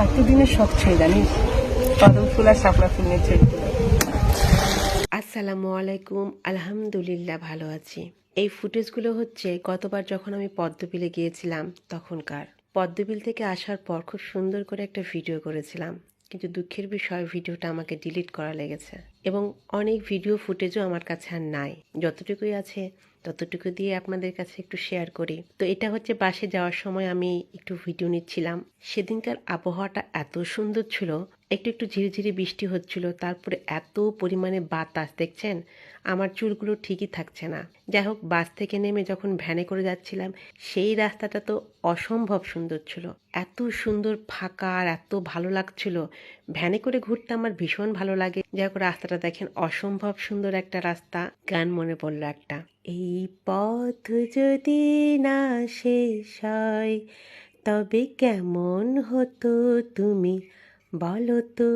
এতদিনের শখ ছিল জানিস, কদম ফুল আর শাপলা ফুল নিয়ে ছবি তোলা। আসসালামু আলাইকুম। আলহামদুলিল্লাহ ভালো আছি। এই ফুটেজগুলো হচ্ছে গতবার যখন আমি পদ্মবিলে গিয়েছিলাম তখনকার। পদ্মবিল থেকে আসার পর খুব সুন্দর করে একটা ভিডিও করেছিলাম, কিন্তু দুঃখের বিষয় ভিডিওটা আমাকে ডিলিট করা লেগেছে এবং অনেক ভিডিও ফুটেজও আমার কাছে আর নাই। যতটুকুই আছে ততটুকু দিয়ে আপনাদের কাছে একটু শেয়ার করি। তো এটা হচ্ছে বাসে যাওয়ার সময় আমি একটু ভিডিও নিচ্ছিলাম। সেদিনকার আবহাওয়াটা এত সুন্দর ছিল, একটু একটু ঝিরিঝিরি বৃষ্টি হচ্ছিল, তারপরে এত পরিমাণে বাতাস, দেখছেন আমার চুলগুলো ঠিকই থাকছে না। যাই হোক, বাস থেকে নেমে যখন ভ্যানে করে যাচ্ছিলাম সেই রাস্তাটা তো অসম্ভব সুন্দর ছিল, এত সুন্দর ফাঁকা আর এত ভালো লাগছিল। ভ্যানে করে ঘুরতে আমার ভীষণ ভালো লাগে। যাই হোক, রাস্তাটা দেখেন অসম্ভব সুন্দর একটা রাস্তা। গান মনে পড়লো একটা, এই পথ যদি না শেষ হয় তবে কেমন হতো তুমি বলো তো।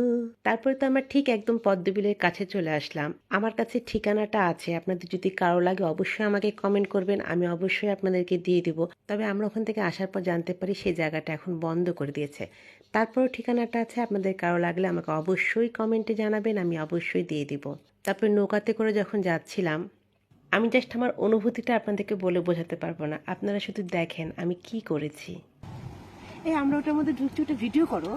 তারপরে তো আমরা ঠিক একদম পদ্মবিলের কাছে চলে আসলাম। আমার কাছে ঠিকানাটা আছে, আপনাদের যদি কারো লাগে অবশ্যই আমাকে কমেন্ট করবেন, আমি অবশ্যই আপনাদেরকে দিয়ে দিব। তবে আমরা ওখান থেকে আসার পর জানতে পারি সেই জায়গাটা এখন বন্ধ করে দিয়েছে। তারপরেও ঠিকানাটা আছে, আপনাদের কারো লাগলে আমাকে অবশ্যই কমেন্টে জানাবেন, আমি অবশ্যই দিয়ে দিব। তারপরে নৌকাতে করে যখন যাচ্ছিলাম, আমি জাস্ট আমার অনুভূতিটা আপনাদেরকে বলে বোঝাতে পারবো না, আপনারা শুধু দেখেন আমি কি করেছি। এই আমরা ওটার মধ্যে ঢুকছি, ওটা ভিডিও করো।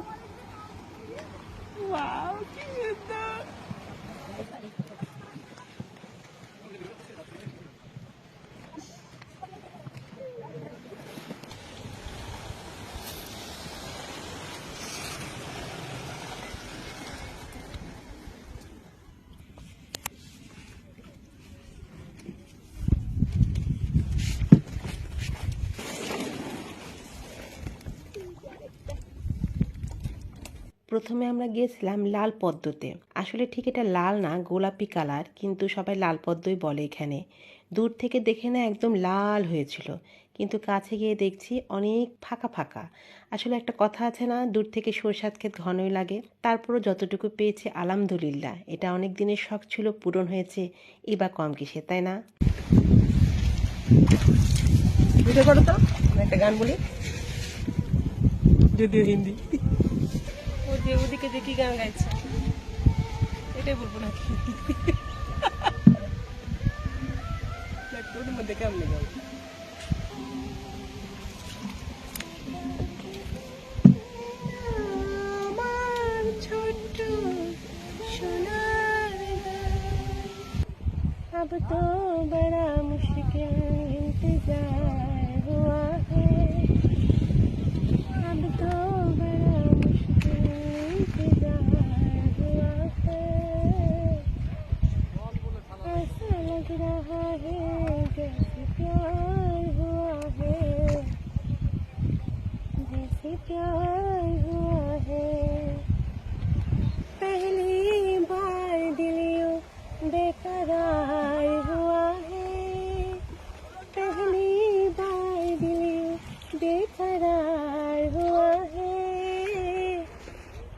ওয়াও, কি সুন্দর। প্রথমে আমরা গিয়েছিলাম লাল পদ্মতে। আসলে ঠিক এটা লাল না, গোলাপি কালার, কিন্তু সবাই লাল পদ্মই বলে এখানে। দূর থেকে দেখে না একদম লাল হয়েছিল, কিন্তু কাছে গিয়ে দেখছি অনেক ফাঁকা ফাঁকা। আসলে একটা কথা আছে না, দূর থেকে সরষার ক্ষেত ঘনই লাগে। তারপরও যতটুকু পেয়েছি আলহামদুলিল্লাহ, এটা অনেক দিনের শখ ছিল, পূরণ হয়েছে, এবার কম কিসে, তাই না? ভিডিও করো তো, আমি একটা গান বলি, যদিও হিন্দি। ও যে ওদিকে যে কি গান গাইছে এটাই বলবো নাকি? ওর মধ্যে কেমন গান? আমার ছোট্ট সোনার अब तो बड़ा मुश्किल इंतजार हुआ है, अब तो बड़ा मुश्किल इंतजार हुआ है, ऐसा लग रहा है जैसे प्यार हुआ है, जैसे प्यार हुआ है, पहली बार दिल यूं बेकरार हुआ है, पहली बार दिल यूं बेकरार हुआ है,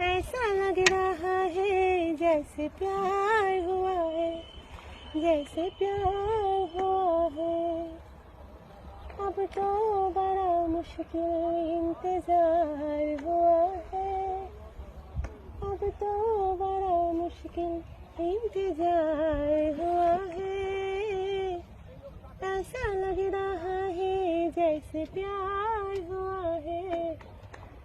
ऐसा लग रहा है जैसे प्यार हुआ है, जैसे प्यार हुआ है, अब तो बड़ा मुश्किल इंतजार हुआ है, अब तो बड़ा मुश्किल इंतजार हुआ है, ऐसा लग रहा है जैसे प्यार हुआ है,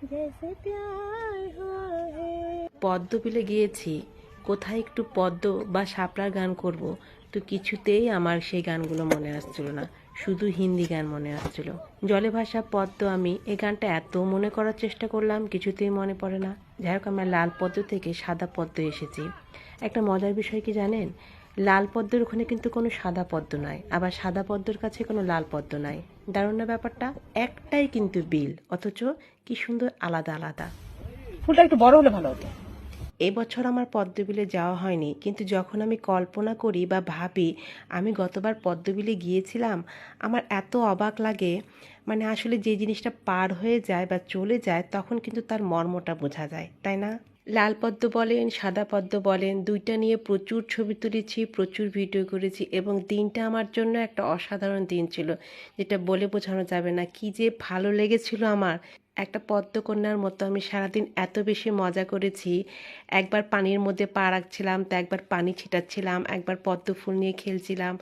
जैसे प्यार हुआ है। পদ্মবিলে গিয়েছি, কোথায় একটু পদ্ম বা শাপলার গান করব, তো কিছুতেই আমার সেই গানগুলো মনে আসছিল না, শুধু হিন্দি গান মনে আসছিল। জলে ভাসা পদ্ম, আমি এই গানটা এত মনে করার চেষ্টা করলাম, কিছুতেই মনে পড়ে না। যাই হোক, আমরা লাল পদ্ম থেকে সাদা পদ্ম এসেছি। একটা মজার বিষয় কি জানেন, লাল পদ্মের ওখানে কিন্তু কোনো সাদা পদ্ম নাই, আবার সাদা পদ্মর কাছে কোনো লাল পদ্ম নাই। দারুণ না ব্যাপারটা? একটাই কিন্তু বিল, অথচ কি সুন্দর আলাদা আলাদা। ফুলটা একটু বড় হলে ভালো হতো। এবছর আমার পদ্মবিলে যাওয়া হয়নি, কিন্তু যখন আমি কল্পনা করি বা ভাবি আমি গতবার পদ্মবিলে গিয়েছিলাম, আমার এত অবাক লাগে। মানে আসলে যে জিনিসটা পার হয়ে যায় বা চলে যায় তখন কিন্তু তার মর্মটা বোঝা যায়, তাই না? লাল পদ্ম বলেন সাদা পদ্ম বলেন, দুইটা নিয়ে প্রচুর ছবি তুলেছি, প্রচুর ভিডিও করেছি, এবং দিনটা আমার জন্য একটা অসাধারণ দিন ছিল, যেটা বলে বোঝানো যাবে না। কি যে ভালো লেগেছিল আমার, একটা পদ্মকন্যার মতো আমি সারাদিন এত বেশি মজা করেছি। একবার পানির মধ্যে পা রাখছিলাম, তো একবার পানি ছিটাচ্ছিলাম, একবার পদ্ম ফুল নিয়ে খেলছিলাম।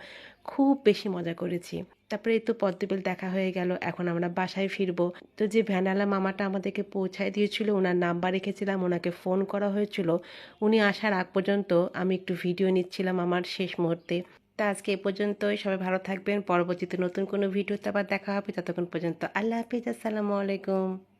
খুব বেশি মজা করেছি। তারপরে এই তো পদ্মবিল দেখা হয়ে গেল, এখন আমরা বাসায় ফিরবো। তো যে ভ্যানওয়ালা মামাটা আমাদেরকে পৌঁছায় দিয়েছিল, ওনার নাম্বার রেখেছিলাম, ওনাকে ফোন করা হয়েছিল। উনি আসার আগ পর্যন্ত আমি একটু ভিডিও নিচ্ছিলাম আমার শেষ মুহূর্তে। তা আজকে এ পর্যন্তই, সবাই ভালো থাকবেন। পরবর্তীতে নতুন কোনো ভিডিওতে আবার দেখা হবে। ততক্ষণ পর্যন্ত আল্লাহ হাফিজ, আসসালামু আলাইকুম।